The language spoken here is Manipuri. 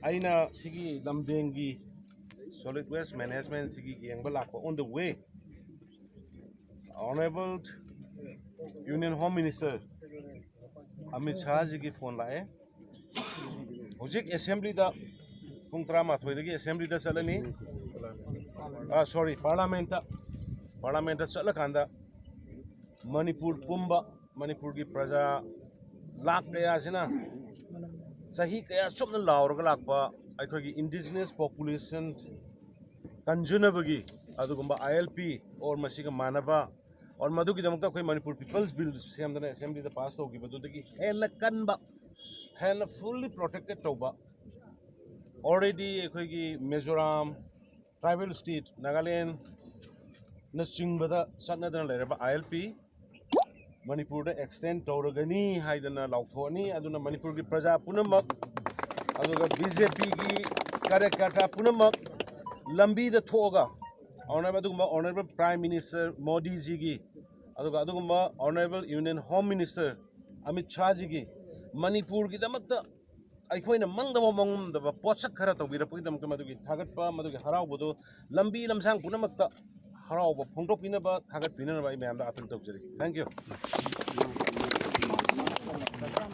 aina sigi lamdengi solid waste management sigi yengba lakpa on the way. Honorable Union Home Minister Amit Shah ji ki phone lae. Hojik assembly da pung 12 assembly da chalani. Sorry, parliament da chalakanda Manipur pumba Manipur ki praja lakh kaya sina sahi kaya sumna lauraga lakpa aikogi indigenous population kanjunabagi adugumba ILP or masiga manaba और मधु की दमकता कोई मणिपुर पीपल्स बिल से हमने असेंबली द पास होगी बदु तकी हेन कनबा हेन फुल्ली प्रोटेक्टेड तोबा ऑलरेडी कोई की मिजोरम ट्राइबल स्टेट नागालैंड न सिंगबदा सन्नदन लेरबा ILP मणिपुर द एक्सटेंड तौरगनी हाइदना लाउथोनी अदुना मणिपुर की प्रजा पुनमक अदुगा BJP की कार्यकर्ता पुनमक लंबी द थोगा Honorable Prime Minister Modi ji ki Honorable Union Home Minister Amit Shah ji ki Manipur ki damakta aikoina mangdama mangdaba potsak khara tawbirapui damakta madugi thagatpa madugi haraubodo lambi lamsang punamakta harauba phongtokpinaba thagatpinaba I mayamda appeal tawjari. Thank you.